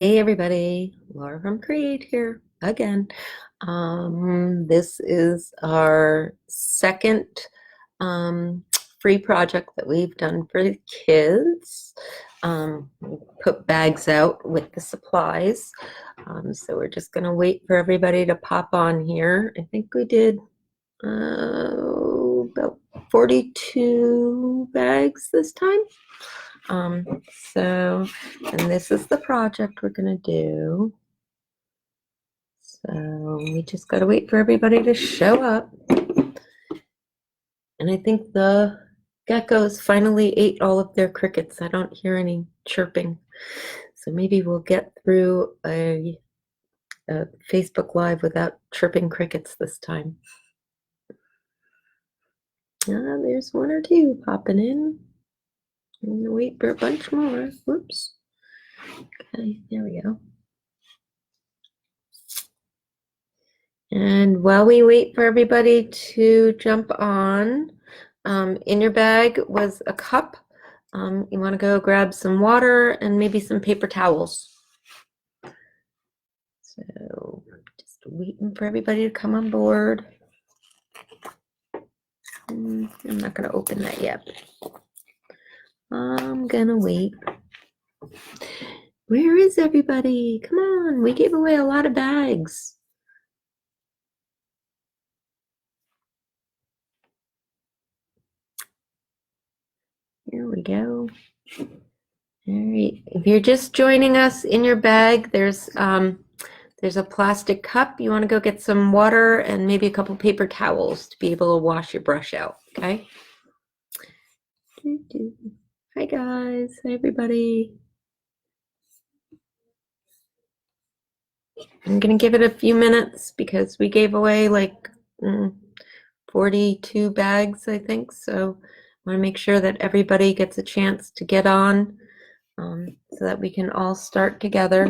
Hey everybody, Laura from Create here again. This is our second um, free project that we've done for the kids. We put bags out with the supplies. So we're just gonna wait for everybody to pop on here. I think we did about 42 bags this time. Um, so, and this is the project we're gonna do. So we just gotta wait for everybody to show up. And I think the geckos finally ate all of their crickets. I don't hear any chirping. So maybe we'll get through a Facebook Live without chirping crickets this time. There's one or two popping in. I'm gonna wait for a bunch more. Whoops. Okay, there we go. And while we wait for everybody to jump on, in your bag was a cup. You want to go grab some water and maybe some paper towels. So just waiting for everybody to come on board. I'm not going to open that yet. I'm going to wait. Where is everybody? Come on, we gave away a lot of bags. Here we go. All right, if you're just joining us, in your bag, there's a plastic cup. You want to go get some water and maybe a couple paper towels to be able to wash your brush out, okay? Hi guys, hi everybody. I'm gonna give it a few minutes because we gave away like 42 bags, I think. So I want to make sure that everybody gets a chance to get on so that we can all start together.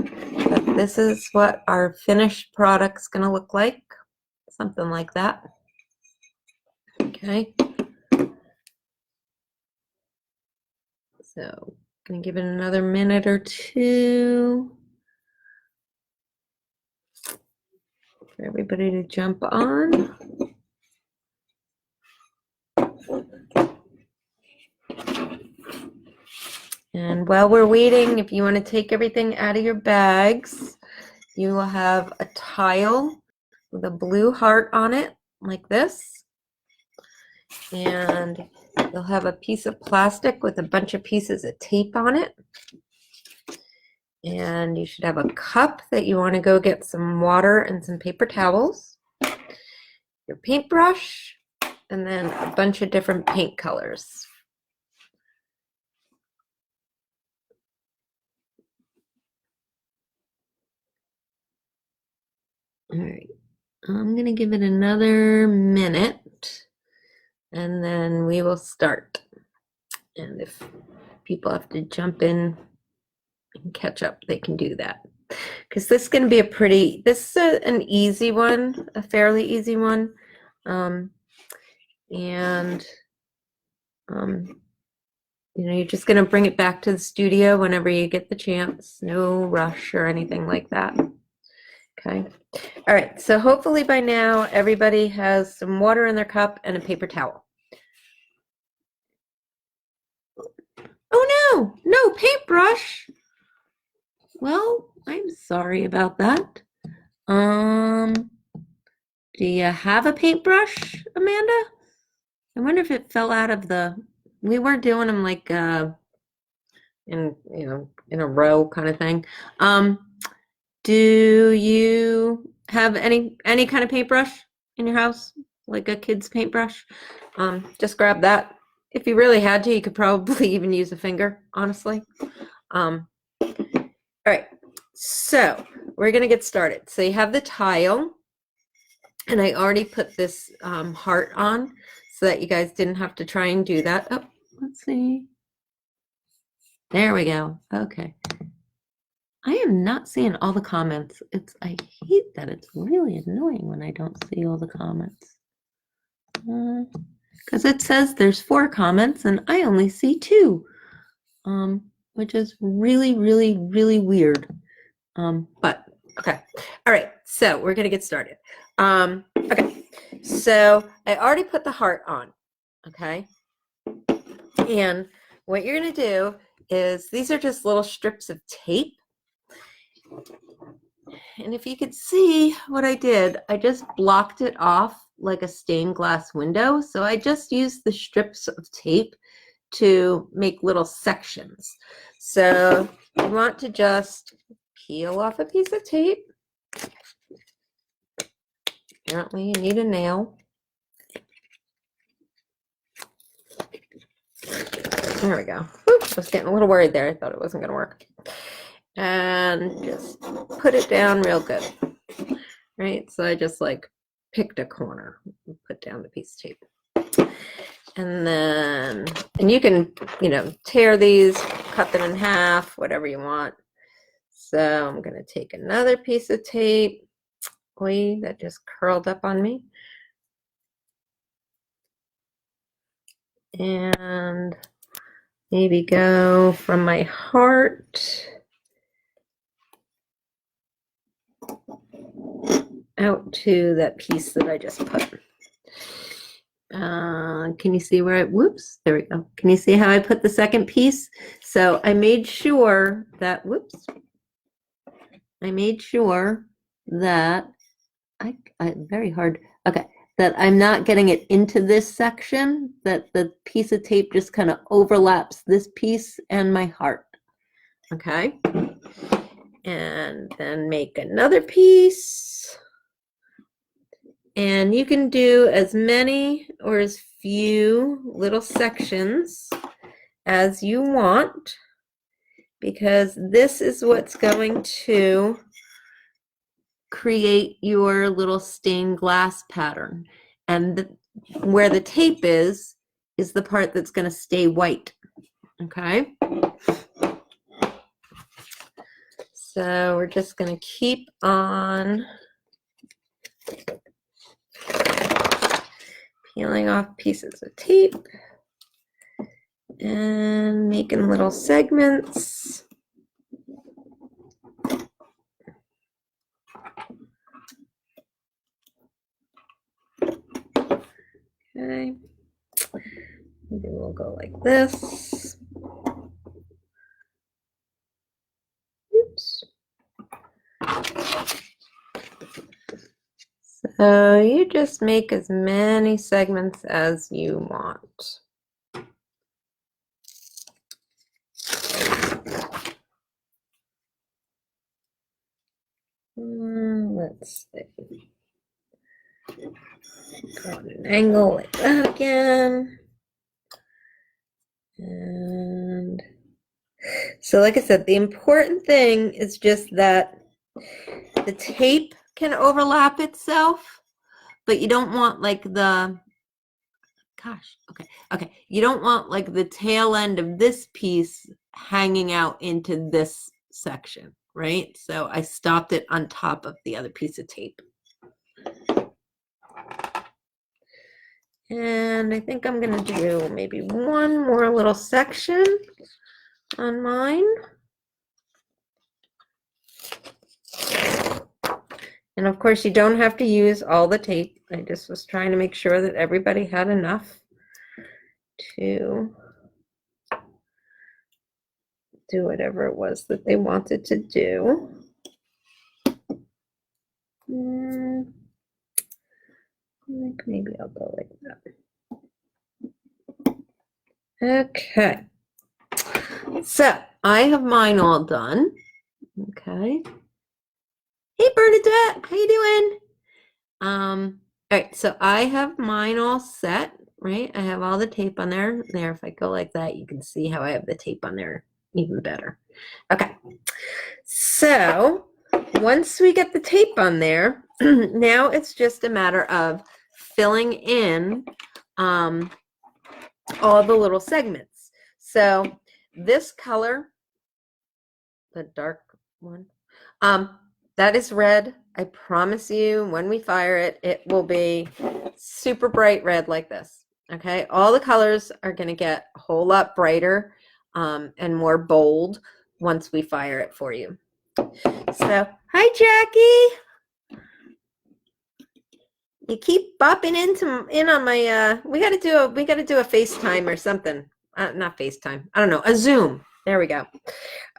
But this is what our finished product's gonna look like, something like that. Okay. So I'm gonna give it another minute or two for everybody to jump on. And while we're waiting, if you want to take everything out of your bags, you will have a tile with a blue heart on it, like this. And you'll have a piece of plastic with a bunch of pieces of tape on it. And you should have a cup that you want to go get some water and some paper towels, your paintbrush, and then a bunch of different paint colors. All right, I'm gonna give it another minute and then we will start. And if people have to jump in and catch up, they can do that. Because this is going to be this is an easy one, a fairly easy one. You're just going to bring it back to the studio whenever you get the chance. No rush or anything like that. Okay. All right. So hopefully by now everybody has some water in their cup and a paper towel. Oh no, paintbrush. Well, I'm sorry about that. Do you have a paintbrush, Amanda? I wonder if it fell out of we weren't doing them like in a row kind of thing. Do you have any kind of paintbrush in your house, like a kid's paintbrush? Just grab that. If you really had to, you could probably even use a finger, honestly. All right, so we're gonna get started. So you have the tile, and I already put this heart on so that you guys didn't have to try and do that. Oh, let's see. There we go. Okay. I am not seeing all the comments. I hate that. It's really annoying when I don't see all the comments. Because it says there's 4 comments and I only see 2, which is really, really, really weird. But okay. All right. So we're going to get started. Okay. So I already put the heart on. Okay. And what you're going to do is these are just little strips of tape. And if you could see what I did, I just blocked it off like a stained glass window. So I just used the strips of tape to make little sections. So you want to just peel off a piece of tape. Apparently you need a nail. There we go. Ooh, I was getting a little worried there. I thought it wasn't going to work. And just put it down real good. Right? So I just like picked a corner and put down the piece of tape. And then, and you can, tear these, cut them in half, whatever you want. So I'm going to take another piece of tape. Oy, that just curled up on me. And maybe go from my heart out to that piece that I just put. Can you see where whoops, there we go. Can you see how I put the second piece? So I made sure that, very hard, okay, that I'm not getting it into this section, that the piece of tape just kind of overlaps this piece and my heart, okay? And then make another piece. And you can do as many or as few little sections as you want, because this is what's going to create your little stained glass pattern. And where the tape is the part that's going to stay white. Okay? So we're just going to keep on peeling off pieces of tape and making little segments. Okay, maybe we'll go like this. Oops. So you just make as many segments as you want. Let's see. Go at an angle like that again. And so like I said, the important thing is just that the tape can overlap itself, but you don't want like you don't want like the tail end of this piece hanging out into this section, right? So I stopped it on top of the other piece of tape. And I think I'm going to do maybe one more little section on mine. And of course, you don't have to use all the tape. I just was trying to make sure that everybody had enough to do whatever it was that they wanted to do. I think maybe I'll go like that. Okay. So I have mine all done. Okay. Hey Bernadette, how you doing? All right, so I have mine all set, right? I have all the tape on there. There, if I go like that, you can see how I have the tape on there even better. Okay, so once we get the tape on there, now it's just a matter of filling in all the little segments. So this color, the dark one, that is red. I promise you, when we fire it, it will be super bright red like this. Okay, all the colors are going to get a whole lot brighter and more bold once we fire it for you. So, hi Jackie. You keep bopping in on my we gotta do a FaceTime or something. Not FaceTime. I don't know, a Zoom. There we go.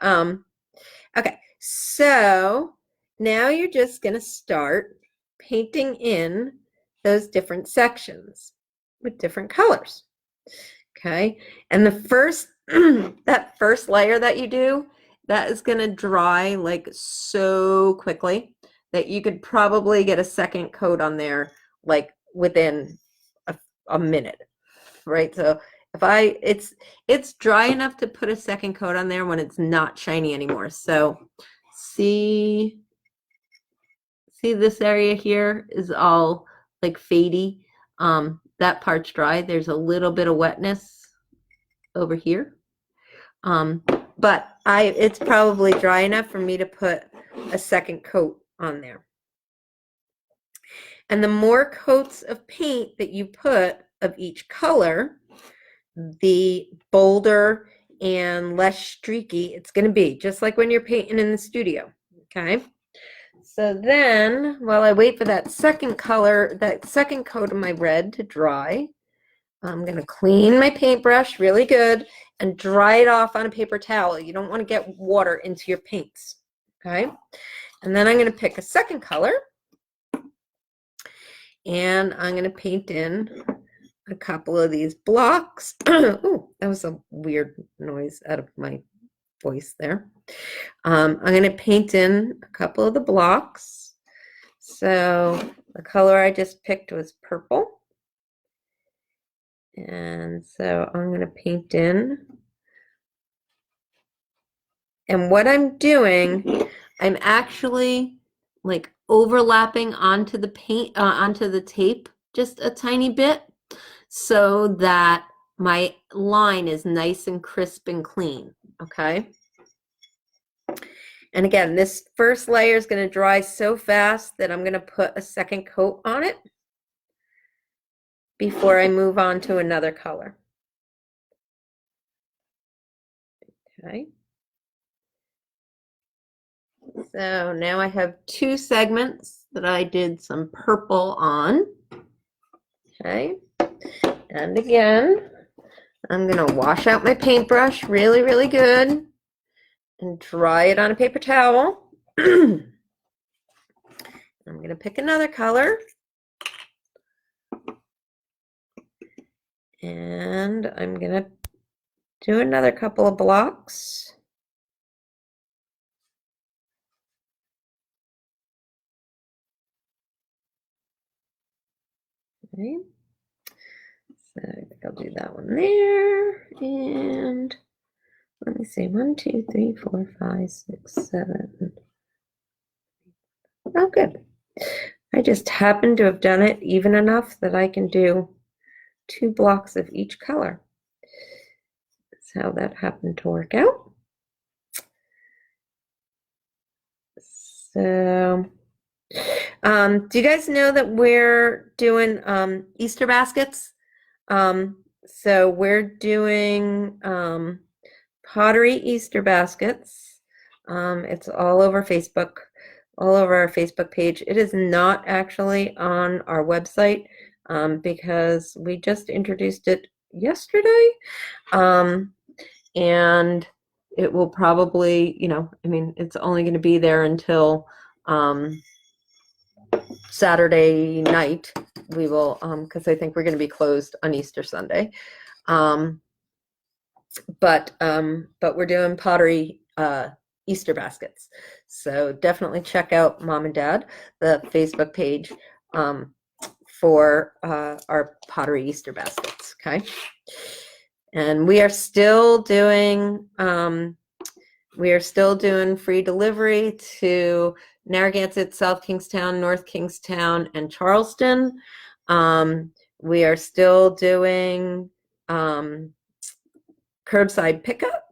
Okay, so now you're just gonna start painting in those different sections with different colors. Okay, and the first that first layer that you do, that is gonna dry like so quickly that you could probably get a second coat on there like within a minute, right? So if it's dry enough to put a second coat on there when it's not shiny anymore. So see this area here is all like fadey. That part's dry. There's a little bit of wetness over here. But it's probably dry enough for me to put a second coat on there. And the more coats of paint that you put of each color, the bolder and less streaky it's going to be, just like when you're painting in the studio. Okay. So then, while I wait for that second color, that second coat of my red to dry, I'm going to clean my paintbrush really good and dry it off on a paper towel. You don't want to get water into your paints. Okay. And then I'm going to pick a second color and I'm going to paint in a couple of these blocks. Oh, that was a weird noise out of my voice there. I'm going to paint in a couple of the blocks. So the color I just picked was purple. And so I'm going to paint in. And what I'm doing, I'm actually like overlapping onto the paint, onto the tape just a tiny bit so that my line is nice and crisp and clean, okay? And again, this first layer is going to dry so fast that I'm going to put a second coat on it before I move on to another color. Okay. So now I have two segments that I did some purple on. Okay. And again, I'm going to wash out my paintbrush really, really good and dry it on a paper towel. I'm going to pick another color. And I'm going to do another couple of blocks. Okay. So I think I'll do that one there. And let me see, 1, 2, 3, 4, 5, 6, 7. Oh, good. I just happen to have done it even enough that I can do 2 blocks of each color. That's how that happened to work out. So, do you guys know that we're doing Easter baskets? So we're doing pottery Easter baskets. It's all over Facebook, all over our Facebook page. It is not actually on our website because we just introduced it yesterday. And it will probably, you know, I mean, it's only going to be there until Saturday night. We will, because I think we're going to be closed on Easter Sunday. But we're doing pottery Easter baskets. So definitely check out Mom and Dad, the Facebook page for our pottery Easter baskets. Okay. And we are still doing free delivery to Narragansett, South Kingstown, North Kingstown, and Charleston. We are still doing curbside pickup.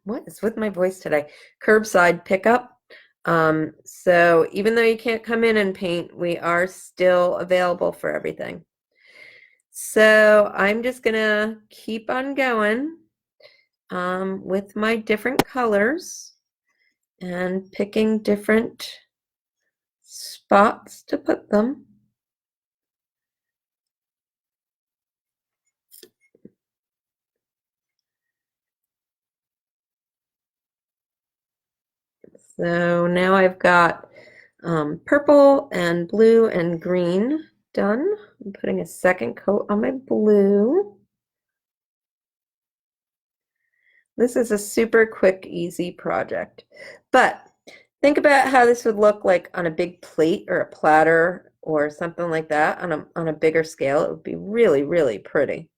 What is with my voice today? Curbside pickup. So even though you can't come in and paint, we are still available for everything. So I'm just gonna keep on going with my different colors, and picking different spots to put them. So now I've got purple and blue and green done. I'm putting a second coat on my blue. This is a super quick, easy project. But think about how this would look like on a big plate or a platter or something like that on a bigger scale. It would be really, really pretty.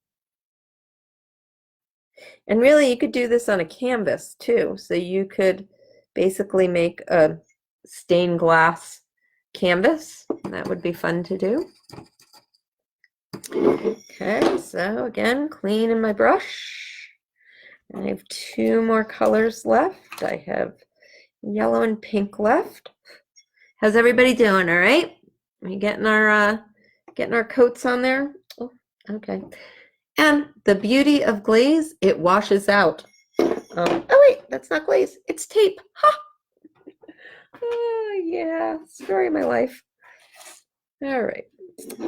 And really, you could do this on a canvas too. So you could basically make a stained glass canvas. That would be fun to do. Okay, so again, cleaning my brush. I have two more colors left. I have yellow and pink left. How's everybody doing? All right? Are we getting our coats on there? Oh, okay. And the beauty of glaze, it washes out. Oh wait, that's not glaze. It's tape. Ha! Oh yeah, story of my life. All right.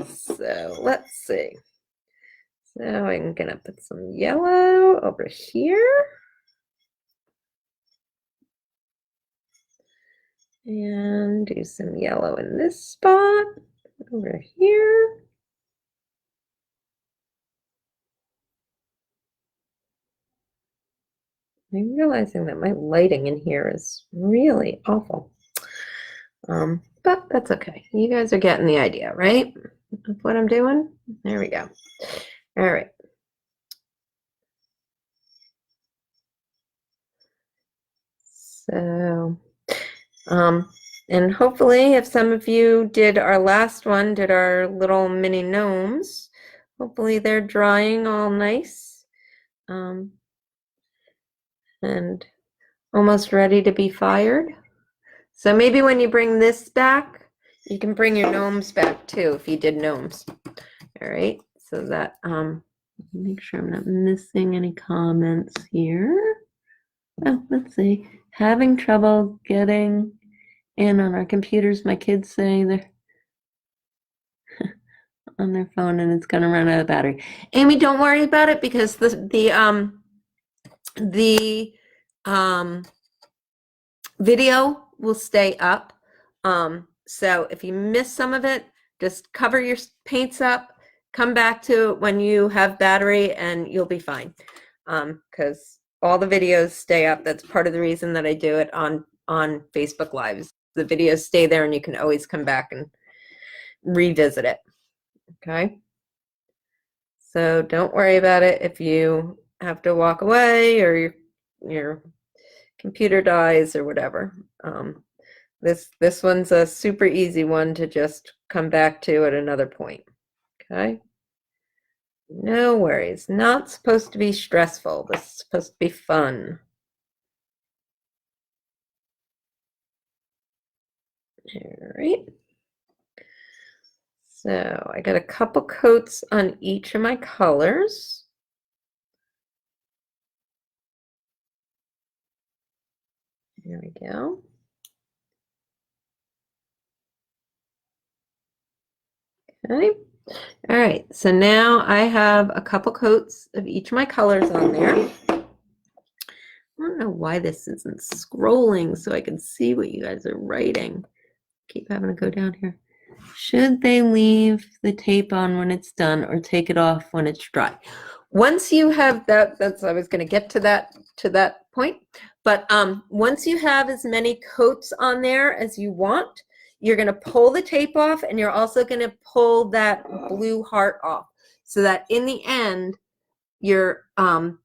So let's see. So I'm gonna put some yellow over here. And do some yellow in this spot over here. I'm realizing that my lighting in here is really awful. But that's okay. You guys are getting the idea, right? Of what I'm doing? There we go. All right. So, and hopefully if some of you did our last one, did our little mini gnomes, hopefully they're drying all nice. And almost ready to be fired. So maybe when you bring this back, you can bring your gnomes back too if you did gnomes. All right, so that make sure I'm not missing any comments here. Oh, let's see. Having trouble getting in on our computers. My kids say they're on their phone and it's gonna run out of battery. Amy, don't worry about it because the video will stay up. So if you miss some of it, just cover your paints up, come back to it when you have battery and you'll be fine. Because all the videos stay up. That's part of the reason that I do it on Facebook Lives. The videos stay there and you can always come back and revisit it. Okay. So don't worry about it if you have to walk away or your computer dies or whatever. This one's a super easy one to just come back to at another point. Okay. No worries. Not supposed to be stressful. This is supposed to be fun. All right. So I got a couple coats on each of my colors. There we go. Okay. All right. So now I have a couple coats of each of my colors on there. I don't know why this isn't scrolling so I can see what you guys are writing. Keep having to go down here. Should they leave the tape on when it's done or take it off when it's dry? Once you have that's I was going to get to that point. But once you have as many coats on there as you want, you're going to pull the tape off and you're also going to pull that blue heart off so that in the end, your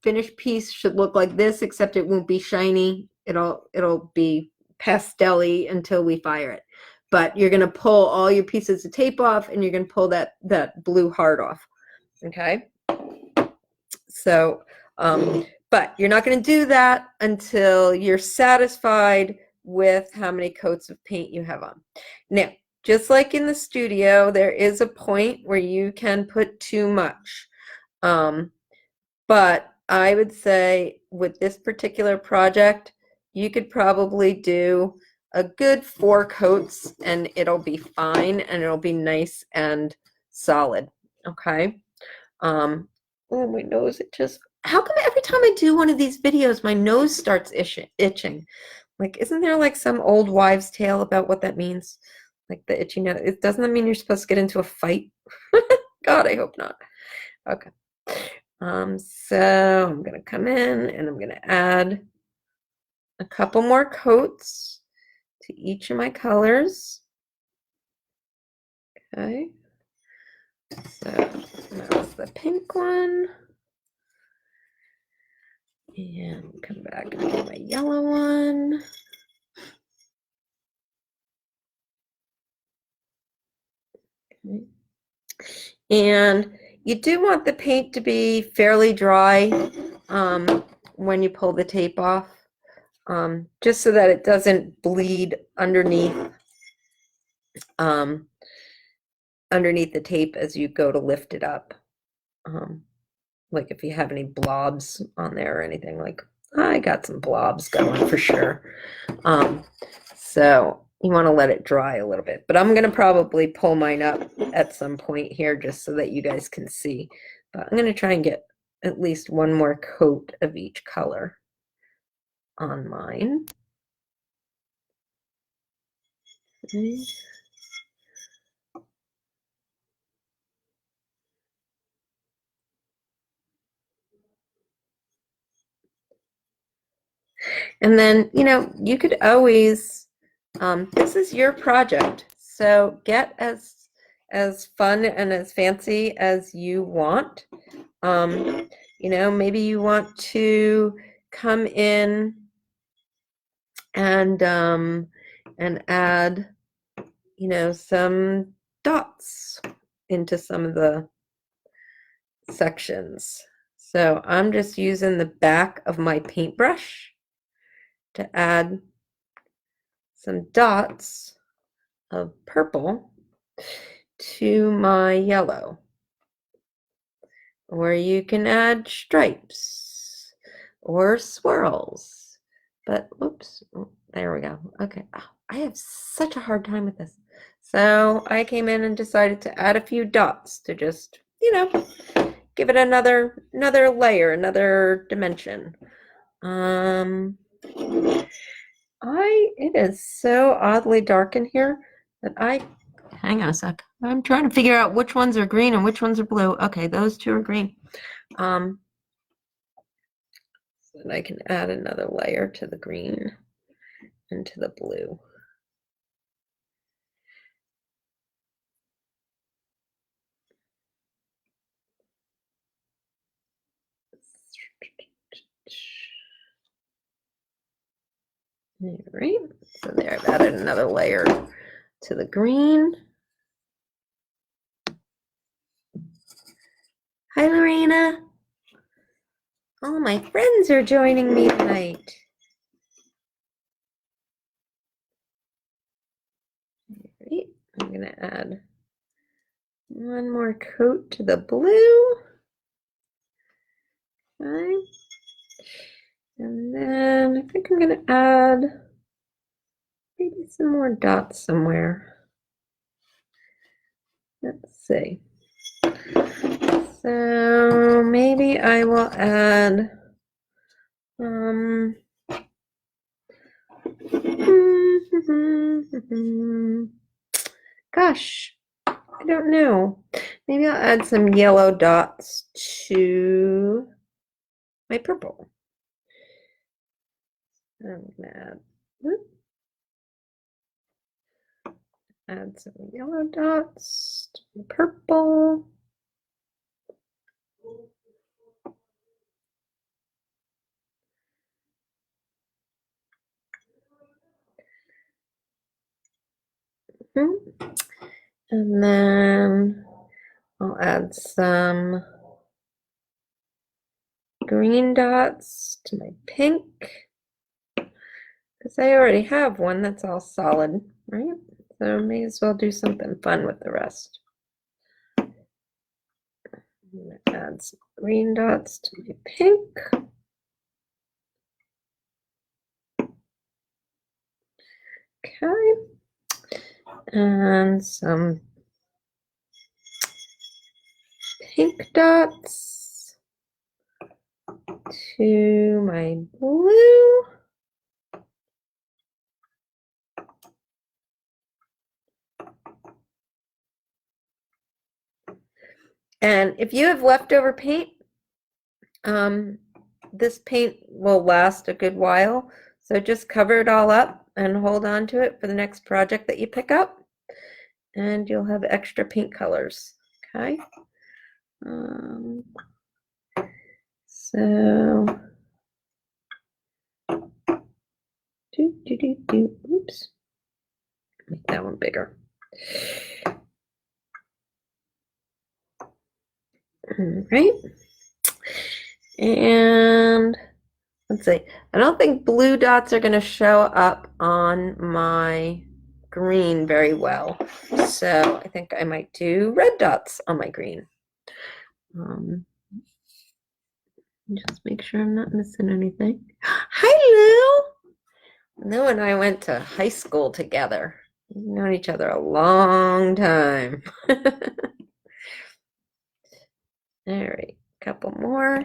finished piece should look like this, except it won't be shiny. It'll be pastel-y until we fire it. But you're going to pull all your pieces of tape off and you're going to pull that blue heart off. Okay. So, but you're not going to do that until you're satisfied with how many coats of paint you have on. Now, just like in the studio, there is a point where you can put too much. But I would say with this particular project, you could probably do a good 4 coats and it'll be fine and it'll be nice and solid. Okay. Oh, my nose, it just, how come every time I do one of these videos, my nose starts itching? Like, isn't there like some old wives' tale about what that means? Like the itchy nose. It doesn't that mean you're supposed to get into a fight? God, I hope not. Okay. So I'm gonna come in and I'm gonna add a couple more coats to each of my colors. Okay. So that's the pink one. And come back and do my yellow one. Okay. And you do want the paint to be fairly dry when you pull the tape off, just so that it doesn't bleed underneath underneath the tape as you go to lift it up. Like if you have any blobs on there or anything, like I got some blobs going for sure. So you want to let it dry a little bit, but I'm going to probably pull mine up at some point here just so that you guys can see. But I'm going to try and get at least one more coat of each color on mine. Okay. And then, you know, you could always, this is your project, so get as fun and as fancy as you want. You know, maybe you want to come in and add, you know, some dots into some of the sections. So I'm just using the back of my paintbrush to add some dots of purple to my yellow. Or you can add stripes or swirls. But oops, there we go. Okay, oh, I have such a hard time with this. So I came in and decided to add a few dots to just, you know, give it another layer, another dimension. It is so oddly dark in here that hang on a sec. I'm trying to figure out which ones are green and which ones are blue. Okay, those two are green. So then I can add another layer to the green and to the blue. All right, so there I've added another layer to the green. Hi, Lorena. All my friends are joining me tonight. All right, I'm gonna add one more coat to the blue. Okay. And then I think I'm gonna add maybe some more dots somewhere. Let's see. So maybe I will add gosh, I don't know. Maybe I'll add some yellow dots to my purple. I'm gonna add some yellow dots to my purple. And then I'll add some green dots to my pink, because I already have one that's all solid, right? So I may as well do something fun with the rest. I'm going to add some green dots to my pink. Okay. And some pink dots to my blue. And if you have leftover paint, this paint will last a good while. So just cover it all up and hold on to it for the next project that you pick up. And you'll have extra paint colors, okay? So, oops, make that one bigger. All right, and let's see. I don't think blue dots are going to show up on my green very well, so I think I might do red dots on my green. Just make sure I'm not missing anything. Hi, Lou. Lou and I went to high school together. We've known each other a long time. All right, a couple more.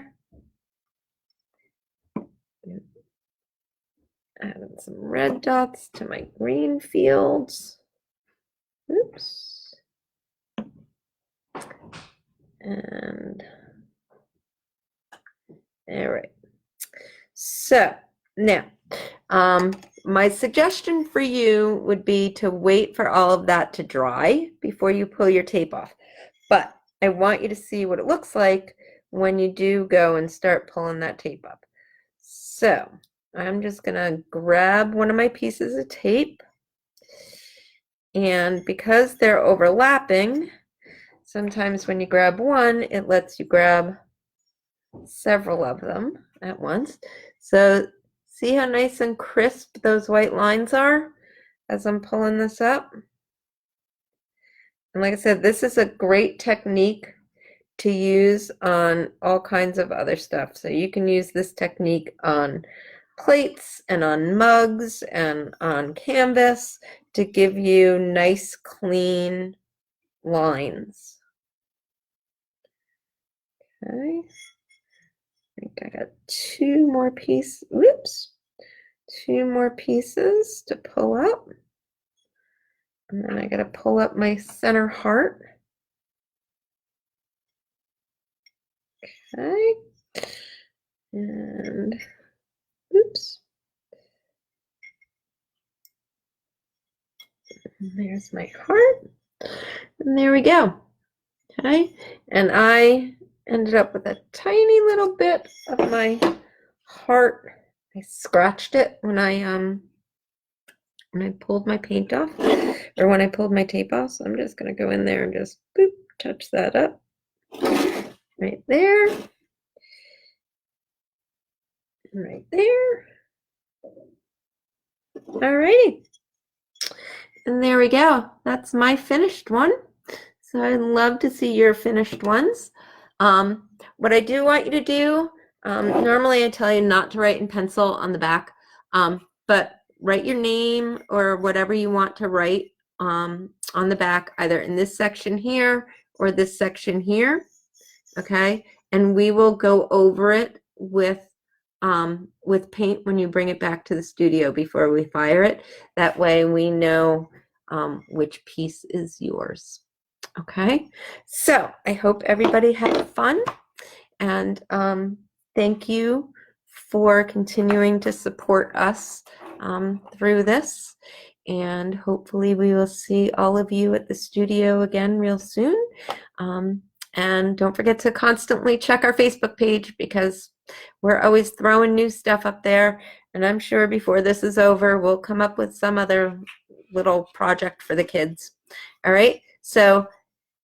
Adding some red dots to my green fields. Oops. And all right. So now, my suggestion for you would be to wait for all of that to dry before you pull your tape off. But I want you to see what it looks like when you do go and start pulling that tape up. So I'm just gonna grab one of my pieces of tape, and because they're overlapping, sometimes when you grab one, it lets you grab several of them at once. So see how nice and crisp those white lines are as I'm pulling this up? And like I said, this is a great technique to use on all kinds of other stuff. So you can use this technique on plates and on mugs and on canvas to give you nice, clean lines. Okay. I think I got two more pieces. Whoops. Two more pieces to pull up. And then I got to pull up my center heart. Okay. And oops. And there's my heart. And there we go. Okay. And I ended up with a tiny little bit of my heart. I scratched it when I pulled my paint off, or when I pulled my tape off. So I'm just going to go in there and just boop, touch that up right there, right there. Alrighty, and there we go. That's my finished one. So I'd love to see your finished ones. What I do want you to do, normally I tell you not to write in pencil on the back, but write your name or whatever you want to write on the back, either in this section here or this section here, okay? And we will go over it with paint when you bring it back to the studio before we fire it. That way we know which piece is yours. Okay, so I hope everybody had fun, and thank you for continuing to support us through this, and hopefully we will see all of you at the studio again real soon. And don't forget to constantly check our Facebook page, because we're always throwing new stuff up there, and I'm sure before this is over we'll come up with some other little project for the kids. All right, so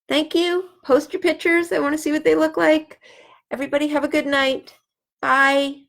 thank you. Post your pictures. I want to see what they look like. Everybody have a good night. Bye.